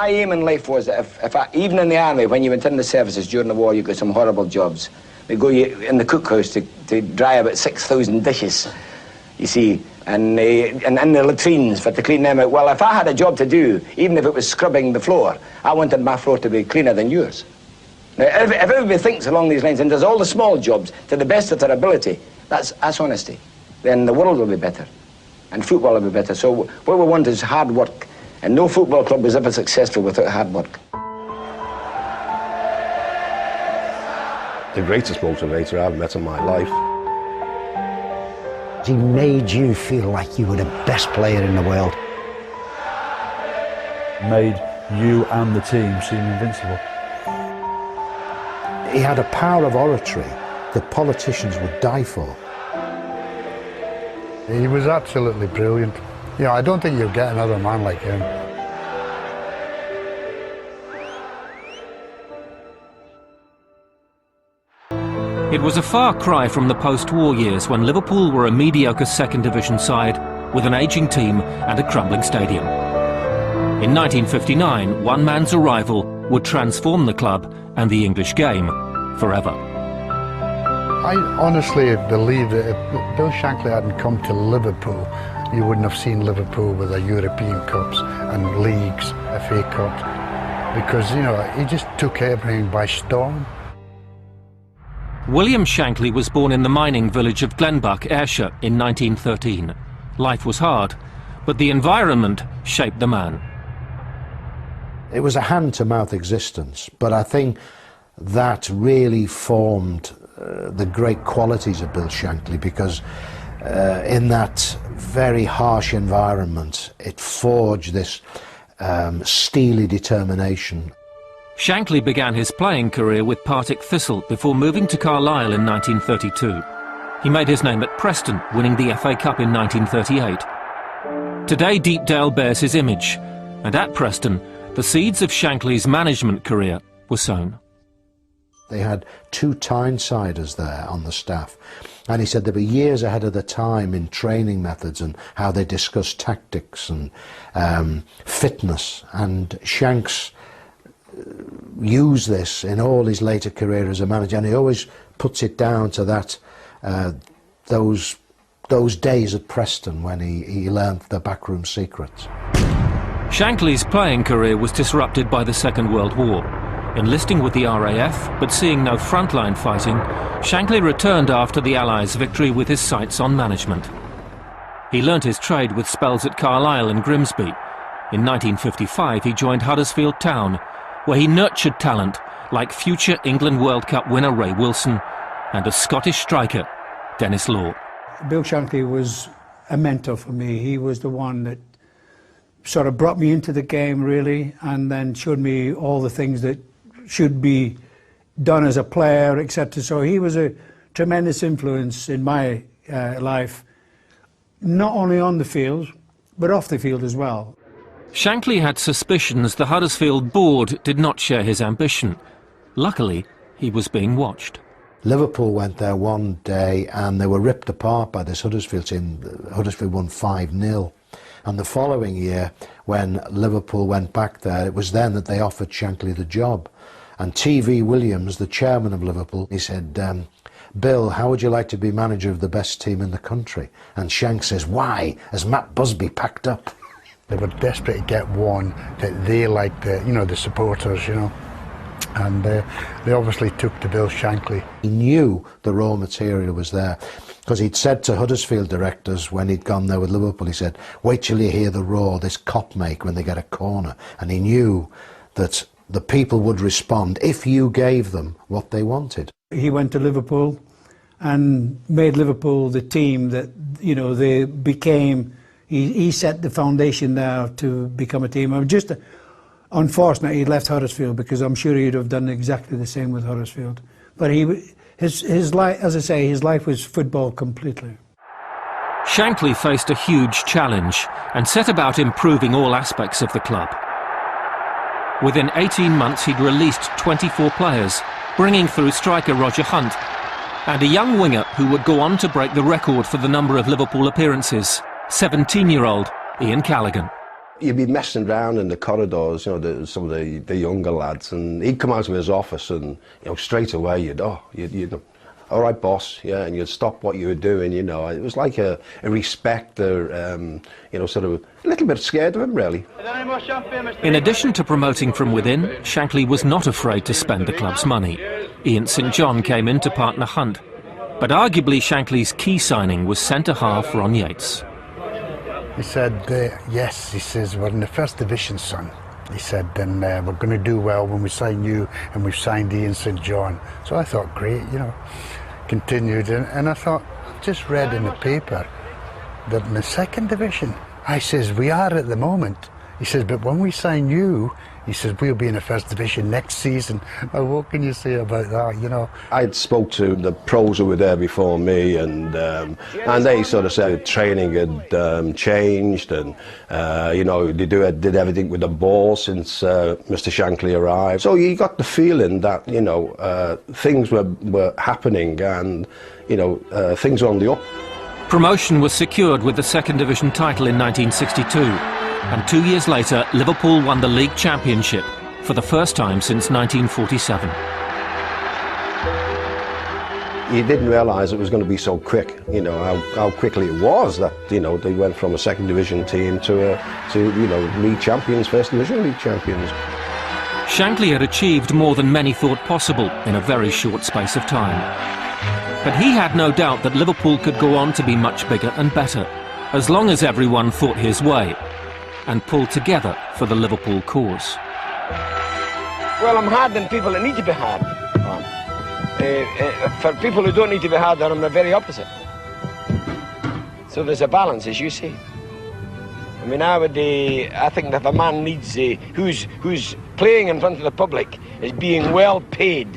my aim in life was that even in the army, when you went in the services during the war, you got some horrible jobs. They go in the cookhouse to dry about 6,000 dishes, you see, and in the latrines to clean them out. Well, if I had a job to do, even if it was scrubbing the floor, I wanted my floor to be cleaner than yours. Now, if everybody thinks along these lines and does all the small jobs to the best of their ability, that's honesty, then the world will be better, and football will be better. So what we want is hard work, and no football club is ever successful without hard work. The greatest motivator I've met in my life. He made you feel like you were the best player in the world. Made you and the team seem invincible. He had a power of oratory that politicians would die for. He was absolutely brilliant. You know, I don't think you'll get another man like him. It was a far cry from the post-war years when Liverpool were a mediocre second division side with an ageing team and a crumbling stadium. In 1959, one man's arrival would transform the club and the English game forever. I honestly believe that if Bill Shankly hadn't come to Liverpool, you wouldn't have seen Liverpool with the European Cups and leagues, FA Cups, because, you know, he just took everything by storm. William Shankly was born in the mining village of Glenbuck, Ayrshire, in 1913. Life was hard, but the environment shaped the man. It was a hand-to-mouth existence, but I think that really formed the great qualities of Bill Shankly, because in that very harsh environment, it forged this steely determination. Shankly began his playing career with Partick Thistle before moving to Carlisle in 1932. He made his name at Preston, winning the FA Cup in 1938. Today, Deepdale bears his image, and at Preston, the seeds of Shankly's management career were sown. They had 2 Tynesiders there on the staff, and he said they were years ahead of the time in training methods and how they discussed tactics and fitness, and Shanks used this in all his later career as a manager, and he always puts it down to that those days at Preston when he learned the backroom secrets. Shankly's playing career was disrupted by the Second World War. Enlisting with the RAF, but seeing no frontline fighting, Shankly returned after the Allies' victory with his sights on management. He learnt his trade with spells at Carlisle and Grimsby. In 1955 he joined Huddersfield Town, where he nurtured talent like future England World Cup winner Ray Wilson and a Scottish striker, Dennis Law. Bill Shankly was a mentor for me. He was the one that sort of brought me into the game, really, and then showed me all the things that should be done as a player, etc. So he was a tremendous influence in my life, not only on the field, but off the field as well. Shankly had suspicions the Huddersfield board did not share his ambition. Luckily, he was being watched. Liverpool went there one day and they were ripped apart by this Huddersfield team. Huddersfield won 5-0. And the following year, when Liverpool went back there, it was then that they offered Shankly the job. And T.V. Williams, the chairman of Liverpool, he said, Bill, how would you like to be manager of the best team in the country? And Shank says, why? Has Matt Busby packed up? They were desperate to get one that they liked, the supporters, and they obviously took to Bill Shankly. He knew the raw material was there, because he'd said to Huddersfield directors when he'd gone there with Liverpool, he said, wait till you hear the roar this Kop make when they get a corner. And he knew that the people would respond if you gave them what they wanted. He went to Liverpool and made Liverpool the team that, they became. He set the foundation there to become a team. I'm just unfortunate he left Huddersfield, because I'm sure he'd have done exactly the same with Huddersfield. But his life, as I say, his life was football completely. Shankly faced a huge challenge and set about improving all aspects of the club. Within 18 months he'd released 24 players, bringing through striker Roger Hunt and a young winger who would go on to break the record for the number of Liverpool appearances, 17-year-old Ian Callaghan. You'd be messing around in the corridors, you know, some of the younger lads, and he'd come out of his office and, you know, straight away you'd all right, boss, yeah, and you'd stop what you were doing, you know. It was like a respect, you know, sort of a little bit scared of him, really. In addition to promoting from within, Shankly was not afraid to spend the club's money. Ian St John came in to partner Hunt, but arguably Shankly's key signing was centre-half Ron Yates. He said, yes, he says, we're in the first division, son. He said, and we're going to do well when we sign you, and we've signed Ian St John. So I thought, great, you know, continued. And I thought, I've just read in the paper that in the second division, I says, we are at the moment. He says, but when we sign you, he says, we'll be in the first division next season. Now, what can you say about that, you know? I spoke to the pros who were there before me, and they sort of said training had changed, and you know, they did everything with the ball since Mr. Shankly arrived. So you got the feeling that, you know, things were happening, and you know, things were on the up. Promotion was secured with the second division title in 1962. And 2 years later, Liverpool won the league championship for the first time since 1947. You didn't realise it was going to be so quick, you know, how quickly it was that, you know, they went from a second division team to you know, league champions, first division league champions. Shankly had achieved more than many thought possible in a very short space of time. But he had no doubt that Liverpool could go on to be much bigger and better, as long as everyone thought his way and pulled together for the Liverpool cause. Well, I'm hard on people that need to be hard on. For people who don't need to be hard on, I'm the very opposite. So there's a balance, as you say. I mean, I think that if a man needs, who's playing in front of the public, is being well paid,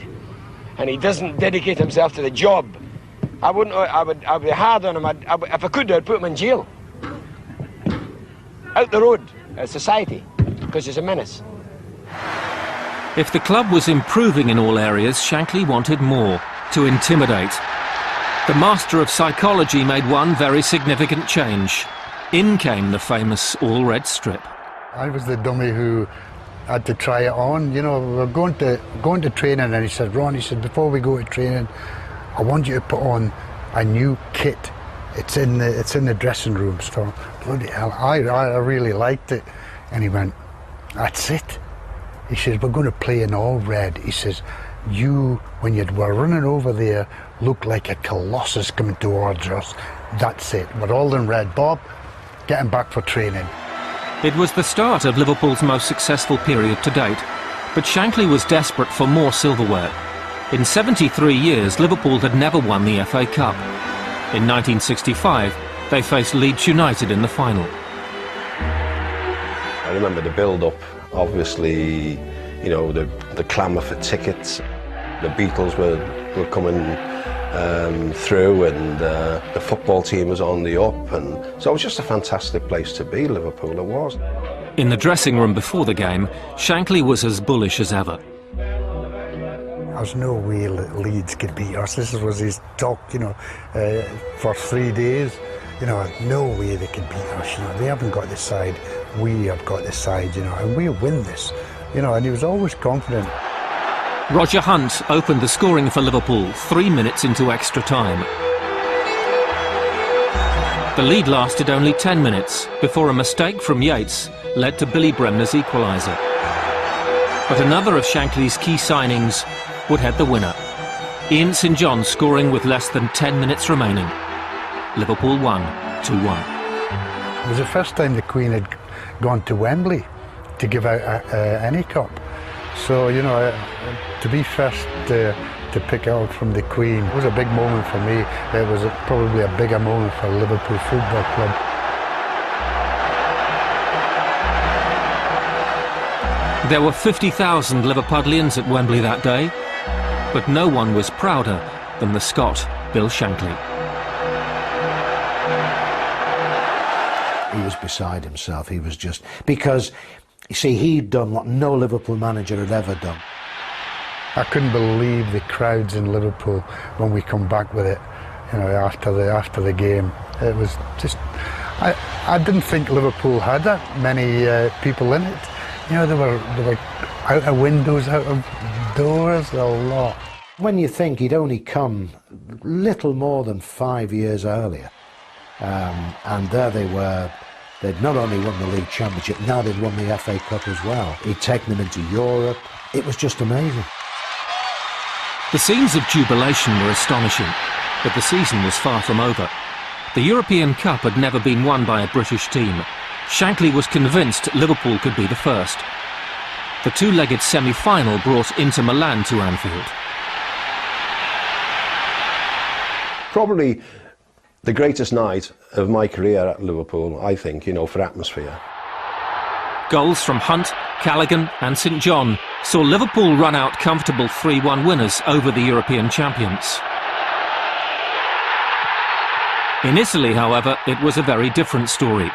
and he doesn't dedicate himself to the job, I would be hard on him. If I could, I'd put him in jail. Out the road, society, because it's a menace. If the club was improving in all areas, Shankly wanted more, to intimidate. The master of psychology made one very significant change. In came the famous all-red strip. I was the dummy who had to try it on. You know, we were going to training, and he said, Ron, he said, before we go to training, I want you to put on a new kit. It's in the dressing room. So bloody hell, I really liked it. And he went, that's it. He says, we're going to play in all red. He says, you, when you were running over there, looked like a colossus coming towards us. That's it. We're all in red. Bob, getting back for training. It was the start of Liverpool's most successful period to date, but Shankly was desperate for more silverware. In 73 years, Liverpool had never won the FA Cup. In 1965, they faced Leeds United in the final. I remember the build-up, obviously, you know, the clamour for tickets. The Beatles were coming through, and the football team was on the up, and so it was just a fantastic place to be, Liverpool, it was. In the dressing room before the game, Shankly was as bullish as ever. There's no way Leeds could beat us. This was his talk, you know, for 3 days. You know, no way they could beat us. You know, they haven't got this side. We have got this side, you know, and we'll win this. You know, and he was always confident. Roger Hunt opened the scoring for Liverpool 3 minutes into extra time. The lead lasted only 10 minutes before a mistake from Yates led to Billy Bremner's equaliser. But another of Shankly's key signings would head the winner. Ian St John scoring with less than 10 minutes remaining. Liverpool won 2-1. It was the first time the Queen had gone to Wembley to give out any cup. So, you know, to be first to pick out from the Queen was a big moment for me. It was probably a bigger moment for Liverpool Football Club. There were 50,000 Liverpudlians at Wembley that day, but no one was prouder than the Scot, Bill Shankly. He was beside himself. He was just... Because, you see, he'd done what no Liverpool manager had ever done. I couldn't believe the crowds in Liverpool when we come back with it, you know, after the game. It was just I didn't think Liverpool had that many people in it. You know, they were out of windows, out of doors, a lot. When you think he'd only come little more than 5 years earlier, and there they were, they'd not only won the league championship, now they'd won the FA Cup as well. He'd taken them into Europe. It was just amazing. The scenes of jubilation were astonishing, but the season was far from over. The European Cup had never been won by a British team. Shankly was convinced Liverpool could be the first. The two-legged semi-final brought Inter Milan to Anfield. Probably the greatest night of my career at Liverpool, I think, you know, for atmosphere. Goals from Hunt, Callaghan and St John saw Liverpool run out comfortable 3-1 winners over the European champions. In Italy, however, it was a very different story.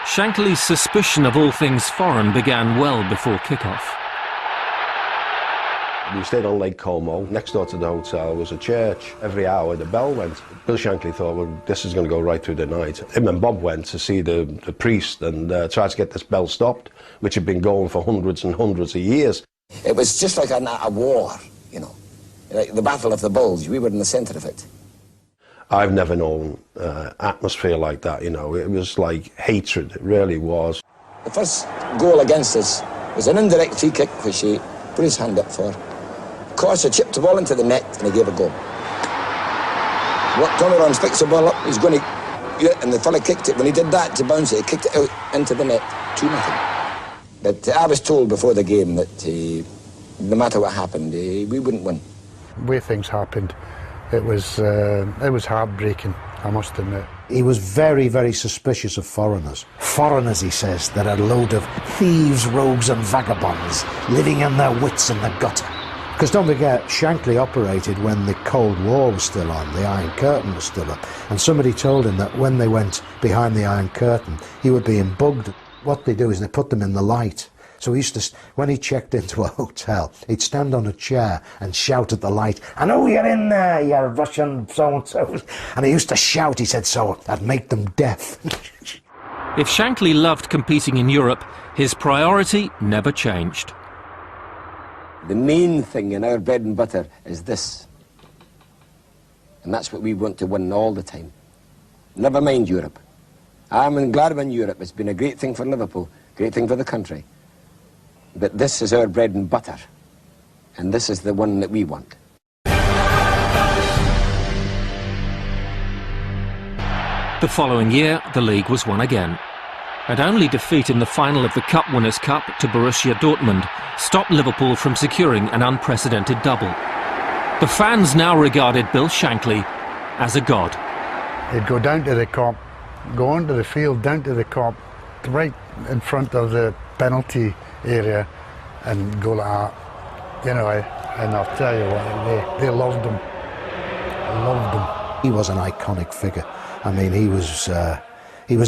Shankly's suspicion of all things foreign began well before kick-off. We stayed on Lake Como. Next door to the hotel was a church. Every hour the bell went. Bill Shankly thought, well, this is going to go right through the night. Him and Bob went to see the priest and tried to get this bell stopped, which had been going for hundreds and hundreds of years. It was just like a war, you know, like the Battle of the Bulge. We were in the centre of it. I've never known atmosphere like that, you know. It was like hatred, it really was. The first goal against us was an indirect free kick, which he put his hand up for. Corsa chipped the ball into the net and he gave a goal. What Tommy Rons picks the ball up, he's going to... and the fella kicked it. When he did that to bounce it, he kicked it out into the net, 2-0. But I was told before the game that no matter what happened, we wouldn't win. The way things happened, it was heartbreaking, I must admit. He was very, very suspicious of foreigners. Foreigners, he says, that are a load of thieves, rogues and vagabonds living in their wits in the gutter. Because don't forget, Shankly operated when the Cold War was still on, the Iron Curtain was still up, and somebody told him that when they went behind the Iron Curtain, he would be bugged. What they do is they put them in the light. So he used to, when he checked into a hotel, he'd stand on a chair and shout at the light, "I know you're in there, you Russian so-and-so." And he used to shout, he said, so that'd make them deaf. If Shankly loved competing in Europe, his priority never changed. The main thing in our bread and butter is this. And that's what we want to win all the time. Never mind Europe. I'm glad we're in Europe. It's been a great thing for Liverpool, great thing for the country. But this is our bread and butter. And this is the one that we want. The following year, the league was won again. An only defeat in the final of the Cup Winners' Cup to Borussia Dortmund stopped Liverpool from securing an unprecedented double. The fans now regarded Bill Shankly as a god. He'd go down to the Kop, go onto the field, down to the Kop, right in front of the penalty area and go like that, you know, and I'll tell you what, they loved him. Loved him. He was an iconic figure. I mean, he was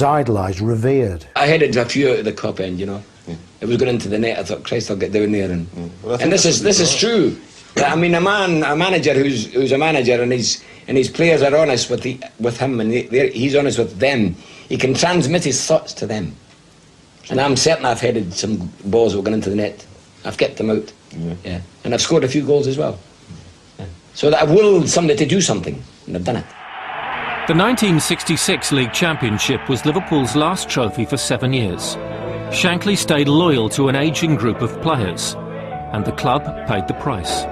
idolised, revered. I headed a few out of the Cup end, you know. Yeah. It was going into the net. I thought, Christ, I'll get down there. And well, and this is true. I mean, a manager who's a manager, and his players are honest with him, and he's honest with them. He can transmit his thoughts to them. And I'm certain I've headed some balls that were going into the net. I've kept them out. Yeah. And I've scored a few goals as well. Yeah. So that I've willed somebody to do something, and I've done it. The 1966 League Championship was Liverpool's last trophy for 7 years. Shankly stayed loyal to an ageing group of players, and the club paid the price.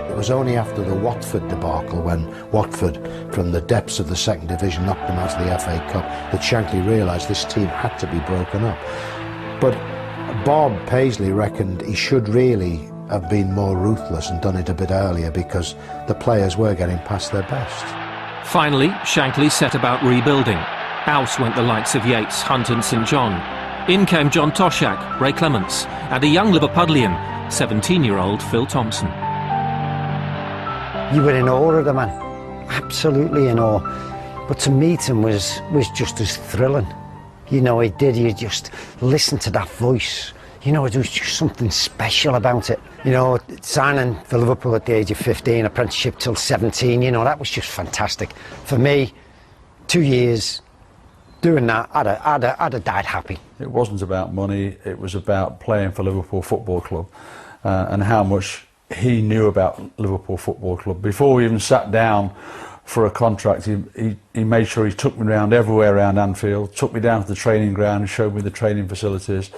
It was only after the Watford debacle, when Watford, from the depths of the second division, knocked them out of the FA Cup, that Shankly realised this team had to be broken up. But Bob Paisley reckoned he should really have been more ruthless and done it a bit earlier, because the players were getting past their best. Finally, Shankly set about rebuilding. Out went the likes of Yates, Hunt and St John. In came John Toshak, Ray Clements, and a young Liverpudlian, 17-year-old Phil Thompson. You were in awe of the man, absolutely in awe. But to meet him was just as thrilling. You know, you just listen to that voice. You know, there was just something special about it. You know, signing for Liverpool at the age of 15, apprenticeship till 17, you know, that was just fantastic. For me, 2 years doing that, I'd have died happy. It wasn't about money, it was about playing for Liverpool Football Club and how much he knew about Liverpool Football Club. Before we even sat down for a contract, he made sure he took me around everywhere around Anfield, took me down to the training ground and showed me the training facilities,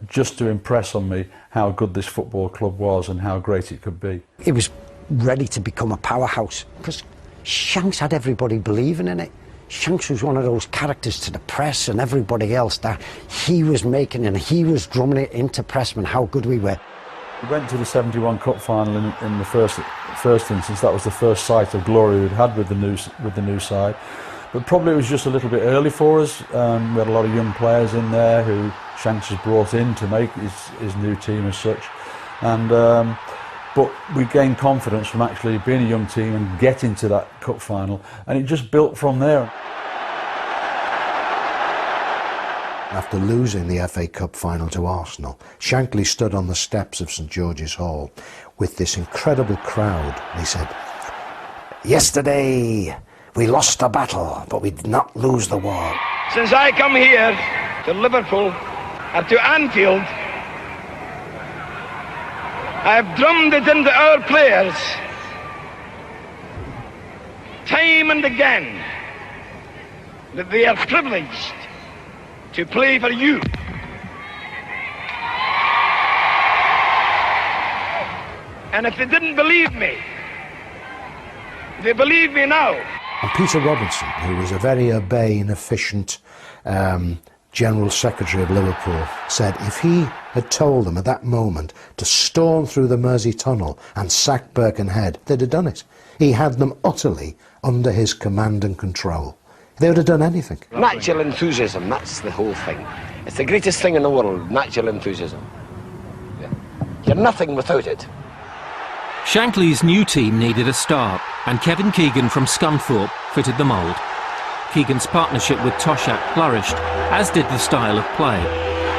just to impress on me how good this football club was and how great it could be. It was ready to become a powerhouse because Shanks had everybody believing in it. Shanks was one of those characters to the press and everybody else that he was making, and he was drumming it into pressmen how good we were. We went to the 71 Cup final in the first instance. That was the first sight of glory we'd had with the new side. But probably it was just a little bit early for us. We had a lot of young players in there who Shanks has brought in to make his new team as such. And but we gained confidence from actually being a young team and getting to that cup final, and it just built from there. After losing the FA Cup final to Arsenal, Shankly stood on the steps of St George's Hall with this incredible crowd, and he said, "Yesterday we lost a battle, but we did not lose the war." Since I come here to Liverpool and to Anfield, I have drummed it into our players time and again that they are privileged to play for you. And if they didn't believe me, they believe me now. And Peter Robinson, who was a very urbane, efficient General Secretary of Liverpool, said if he had told them at that moment to storm through the Mersey Tunnel and sack Birkenhead, they'd have done it. He had them utterly under his command and control. They would have done anything. Natural enthusiasm, that's the whole thing. It's the greatest thing in the world, natural enthusiasm. Yeah. You're nothing without it. Shankly's new team needed a star, and Kevin Keegan from Scunthorpe fitted the mould. Keegan's partnership with Toshak flourished, as did the style of play.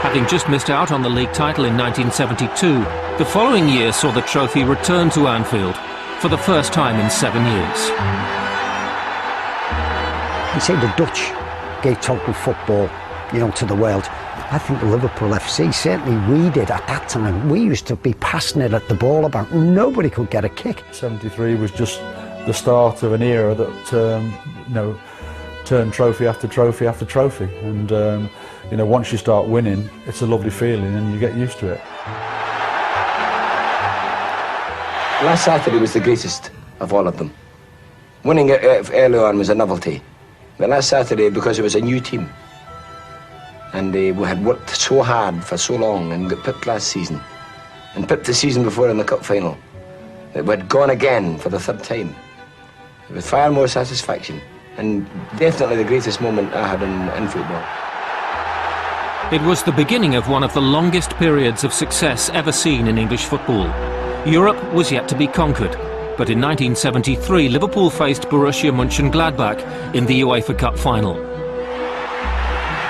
Having just missed out on the league title in 1972, the following year saw the trophy return to Anfield for the first time in 7 years. You say the Dutch gave total football, to the world. I think Liverpool FC, certainly we did at that time. We used to be passing it at the ball about. Nobody could get a kick. 73 was just the start of an era that, turned trophy after trophy after trophy. And, once you start winning, it's a lovely feeling and you get used to it. Last Saturday was the greatest of all of them. Winning early on was a novelty. But last Saturday, because it was a new team, and we had worked so hard for so long and got pipped last season, and pipped the season before in the cup final, that we had gone again for the third time. It was far more satisfaction, and definitely the greatest moment I had in football. It was the beginning of one of the longest periods of success ever seen in English football. Europe was yet to be conquered, but in 1973 Liverpool faced Borussia Mönchengladbach in the UEFA Cup final.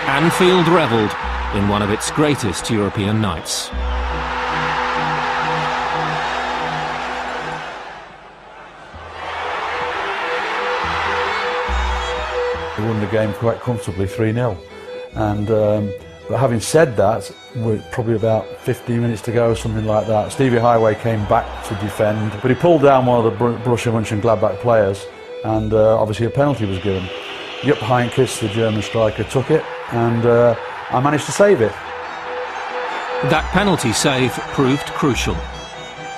Anfield revelled in one of its greatest European nights. We won the game quite comfortably, 3-0. And but having said that, we're probably about 15 minutes to go, something like that. Stevie Highway came back to defend, but he pulled down one of the Borussia Mönchengladbach players, and obviously a penalty was given. Jupp Heynckes, the German striker, took it, and I managed to save it. That penalty save proved crucial.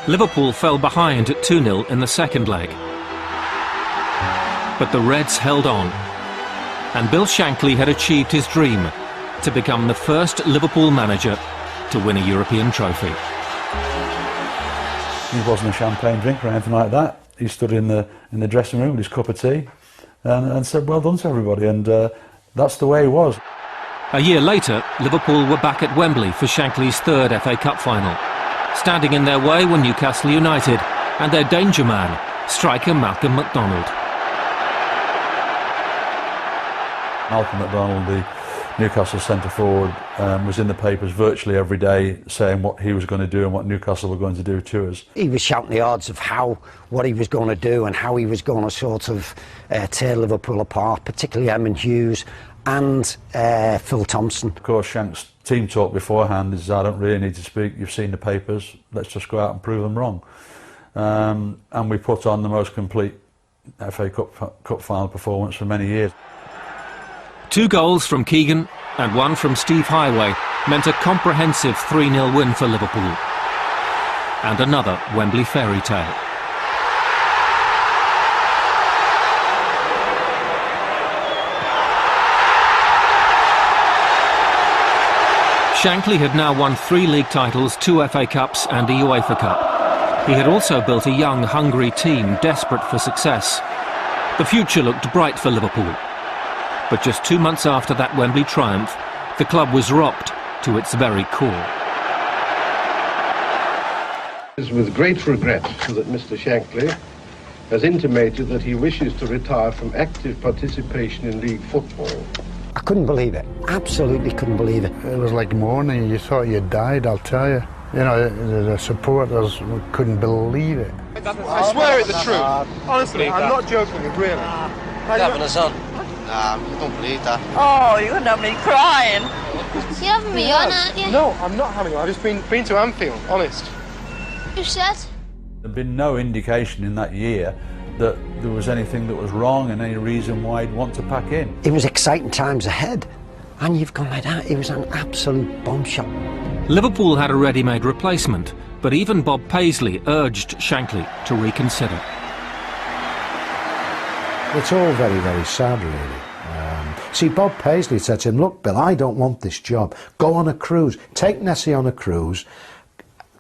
Liverpool fell behind at 2-0 in the second leg. But the Reds held on, and Bill Shankly had achieved his dream to become the first Liverpool manager to win a European trophy. He wasn't a champagne drinker or anything like that. He stood in the dressing room with his cup of tea and said, "Well done to everybody," and that's the way he was. A year later, Liverpool were back at Wembley for Shankly's third FA Cup final. Standing in their way were Newcastle United and their danger man, striker Malcolm McDonald. Malcolm McDonald, the Newcastle centre forward, was in the papers virtually every day saying what he was going to do and what Newcastle were going to do to us. He was shouting the odds of what he was going to do and how he was going to sort of tear Liverpool apart, particularly Edmund Hughes and Phil Thompson. Of course, Shank's team talk beforehand is, I don't really need to speak, you've seen the papers, let's just go out and prove them wrong. And we put on the most complete FA Cup final performance for many years. 2 goals from Keegan and 1 from Steve Highway meant a comprehensive 3-0 win for Liverpool. And another Wembley fairy tale. Shankly had now won 3 league titles, 2 FA Cups and a UEFA Cup. He had also built a young, hungry team desperate for success. The future looked bright for Liverpool. But just 2 months after that Wembley triumph, the club was rocked to its very core. It is with great regret that Mr. Shankly has intimated that he wishes to retire from active participation in league football. I couldn't believe it, absolutely couldn't believe it. It was like morning, you thought you died, I'll tell you. You know, the supporters couldn't believe it. I swear it's the truth. Honestly, I'm not joking, really. Having a son? Nah, I don't believe that. Oh, you're gonna have me crying. You're having me on, aren't you? No, I'm not having you. I've just been to Anfield, honest. You said? There'd been no indication in that year that there was anything that was wrong and any reason why he'd want to pack in. It was exciting times ahead, and you've gone like that. It was an absolute bombshell. Liverpool had a ready-made replacement, but even Bob Paisley urged Shankly to reconsider. It's all very, very sad, really. See, Bob Paisley said to him, look, Bill, I don't want this job. Go on a cruise. Take Nessie on a cruise.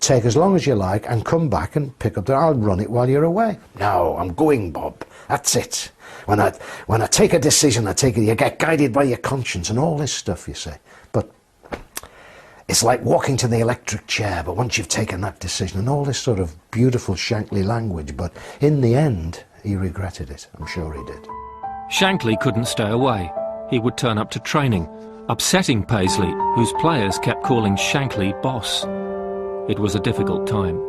Take as long as you like and come back and pick up the... I'll run it while you're away. No, I'm going, Bob. That's it. When I take a decision, I take it. You get guided by your conscience and all this stuff, you say. But it's like walking to the electric chair, but once you've taken that decision and all this sort of beautiful Shankly language, but in the end, he regretted it. I'm sure he did. Shankly couldn't stay away. He would turn up to training, upsetting Paisley, whose players kept calling Shankly boss. It was a difficult time.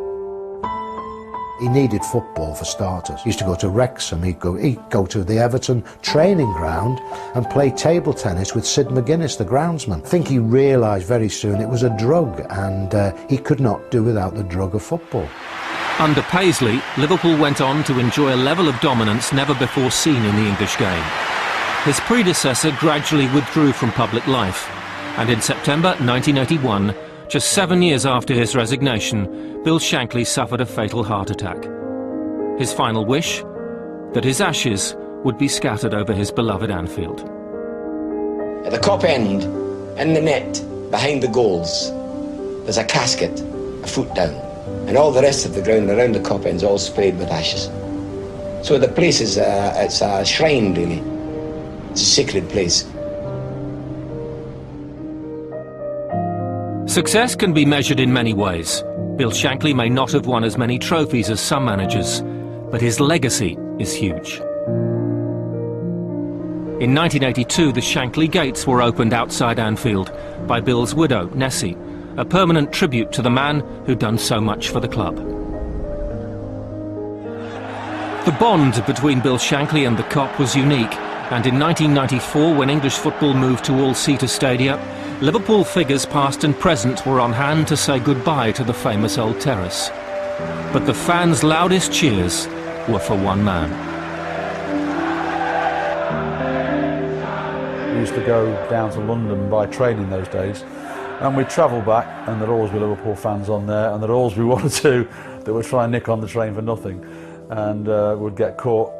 He needed football for starters. He used to go to Wrexham, he'd go to the Everton training ground and play table tennis with Sid McGuinness, the groundsman. I think he realised very soon it was a drug, and he could not do without the drug of football. Under Paisley, Liverpool went on to enjoy a level of dominance never before seen in the English game. His predecessor gradually withdrew from public life, and in September 1981, just 7 years after his resignation, Bill Shankly suffered a fatal heart attack. His final wish? That his ashes would be scattered over his beloved Anfield. At the Kop end, in the net, behind the goals, there's a casket a foot down, and all the rest of the ground around the Kop end's all sprayed with ashes. So the place is it's a shrine, really. It's a sacred place. Success can be measured in many ways. Bill Shankly may not have won as many trophies as some managers, but his legacy is huge. In 1982, the Shankly Gates were opened outside Anfield by Bill's widow, Nessie, a permanent tribute to the man who'd done so much for the club. The bond between Bill Shankly and the Kop was unique, and in 1994, when English football moved to all-seater stadia, Liverpool figures past and present were on hand to say goodbye to the famous Old Terrace. But the fans' loudest cheers were for one man. We used to go down to London by train in those days, and we'd travel back, and there'd always be Liverpool fans on there, and there'd always be one or two that would try and nick on the train for nothing, and would get caught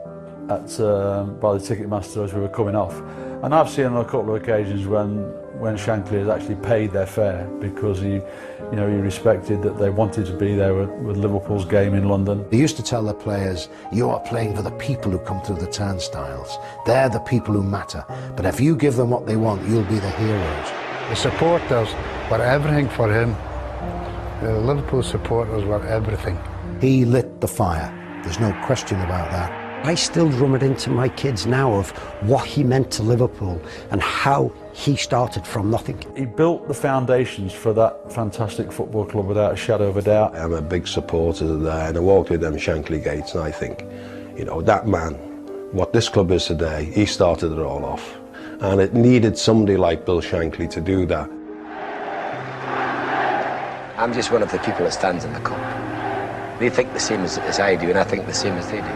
by the ticket master as we were coming off. And I've seen on a couple of occasions when Shankly has actually paid their fare because he respected that they wanted to be there with Liverpool's game in London. They used to tell their players, you are playing for the people who come through the turnstiles. They're the people who matter. But if you give them what they want, you'll be the heroes. The supporters were everything for him. The Liverpool supporters were everything. He lit the fire. There's no question about that. I still drum it into my kids now of what he meant to Liverpool and how he started from nothing. He built the foundations for that fantastic football club without a shadow of a doubt. I'm a big supporter of that, and I walked with them Shankly gates, and I think, you know, that man, what this club is today, he started it all off. And it needed somebody like Bill Shankly to do that. I'm just one of the people that stands in the cup. They think the same as I do, and I think the same as they do.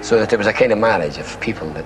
So that it was a kind of marriage of people that